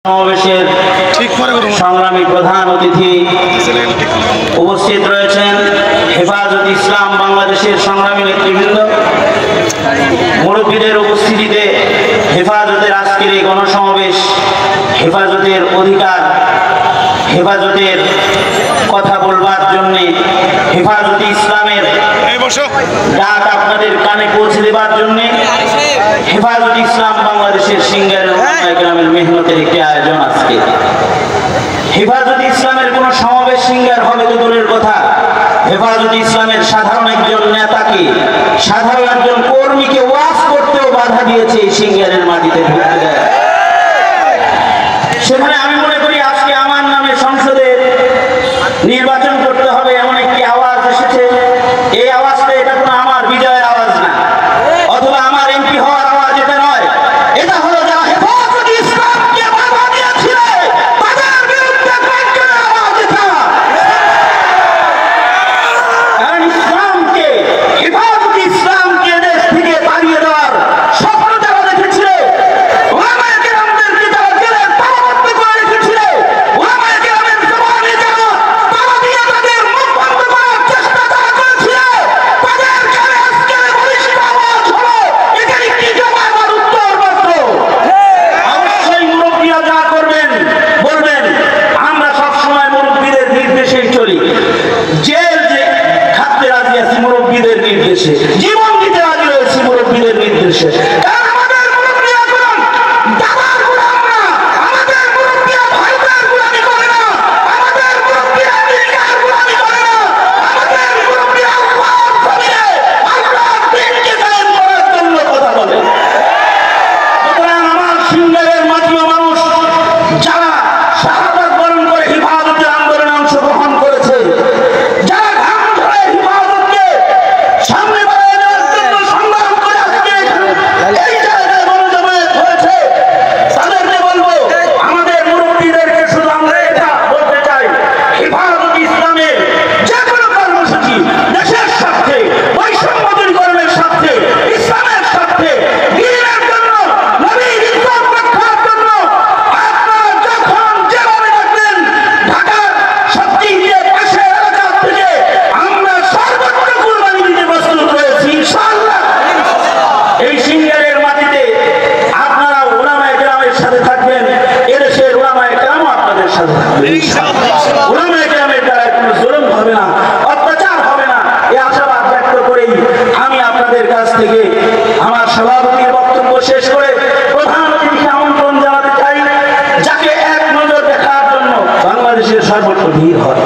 সমাবেশের সংগ্রামী প্রধান অতিথি উপস্থিত রয়েছেন হেফাজত ইসলাম বাংলাদেশের সংগ্রামী নেতৃবৃন্দ। মুরব্বীদের উপস্থিতিতে হেফাজতের আজকের এই গণসমাবেশ হেফাজতের অধিকার, হেফাজতের কথা বলবার জন্যে, হেফাজতে ইসলামের ডাক আপনাদের কানে পৌঁছে দেবার জন্যে হেফাজতে ইসলাম বাংলাদেশের সিঙ্গারের গ্রামের মেহনতের একটি আয়োজন। আজকে হেফাজতে ইসলামের কোন সমাবেশ সিঙ্গার হবে তো দূরের কথা, হেফাজতে ইসলামের সাধারণ একজন নেতাকে, সাধারণ একজন কর্মীকে ওয়াজ করতেও বাধা দিয়েছে এই সিঙ্গারের মাটিতে ঢুকতে দেয়। সেখানে আমি মনে করি আজকে আমার নামে সংসদে নির্বাচন করতে হবে এমন একটি আওয়াজ এসেছে। এই আওয়াজটা এটা কোনো আমার বিজয়ের আওয়াজ না, অথবা আমার এমপি হওয়ার আওয়াজ এটা নয়। এটা হলো যারা হেফাজতে ইসলামকে বাধা দিয়েছিল তাদের বিরুদ্ধে গর্জনের আওয়াজ এটা। কারণ ইসলামকে, হেফাজতে ইসলামকে দেশ থেকে তাড়িয়ে দেওয়ার স্বপ্ন যারা দেখেছিল, ওলামায়ে কেরামদেরকে যারা জেলে তালাবদ্ধ করে রেখেছিল, ওলামায়ে কেরামের জবানে যারা তালা দিয়ে তাদের মুখ বন্ধ করার চেষ্টা যারা করেছিল, তাদের কানে আজকের বলিষ্ঠ আওয়াজ হলো এখানে কি জবাব আর উত্তর মাত্র। অবশ্যই মুরব্বীরা যা করবেন বলবেন, আমরা সবসময় মুরব্বীদের নির্দেশেই চলি। জেল যে খাটতে রাজি আছি মুরব্বীদের নির্দেশে, জীবন দিতে রাজি রয়েছি মুরব্বীদের নির্দেশে। কারণ আমাদের মুরব্বীরা কোন দাদার গোলাম না, আমাদের মুরব্বীরা ভাইদের গোলামি করে না, আমাদের মুরব্বীরা আমেরিকার গোলামি করে না, আমাদের মুরব্বীরা আল্লাহর জমিনে আল্লাহর দ্বীনকে কায়েম করার জন্য কথা বলে। সুতরাং আমার সিঙ্গারের মাটিও মানুষ যারা শাহাদাত বরণ করে হেফাজতের আন্দোলনে অংশগ্রহণ করেছে, যারা ঘাম ঝরে হেফাজতকে সামনে বাড়িয়ে দেওয়ার জন্য সংগ্রাম করে আজকে এই জায়গায় গণজমায়েত হয়েছে, তাদেরকে বলবো আমাদের মুরব্বীদেরকে শুধু আমরা এটা বলতে চাই, হেফাজতে ইসলামের যে কোনো কর্মসূচি দেশের স্বার্থে, বৈষম্য দূরীকরণের স্বার্থে, ইসলামের স্বার্থে, দ্বীনের জন্য, নবীর ইজ্জত রক্ষার জন্য আপনারা যখন যেভাবে ডাকবেন, ঢাকার সবচেয়ে পাশের এলাকা থেকে আমরা সর্বোচ্চ কুরবানি দিতে প্রস্তুত রয়েছি ইনশাআল্লাহ। এই সিঙ্গারের মাটিতে আপনারা উলামায়ে কেরামের সাথে থাকবেন, এদেশের উলামায়ে কেরামও আপনাদের সাথে থাকবেন ইনশাআল্লাহ। উলামায়ে কেরামের দ্বারা কোনো জুলুম হবে না, অত্যাচার হবে না, এই আশাবাদ ব্যক্ত করেই আমি আপনাদের কাছ থেকে আমার সভাপতির বক্তব্য শেষ করে প্রধান অতিথিকে আমন্ত্রণ জানাতে চাই, যাকে এক নজর দেখার জন্য বাংলাদেশের সর্বত্র ভিড় হয়।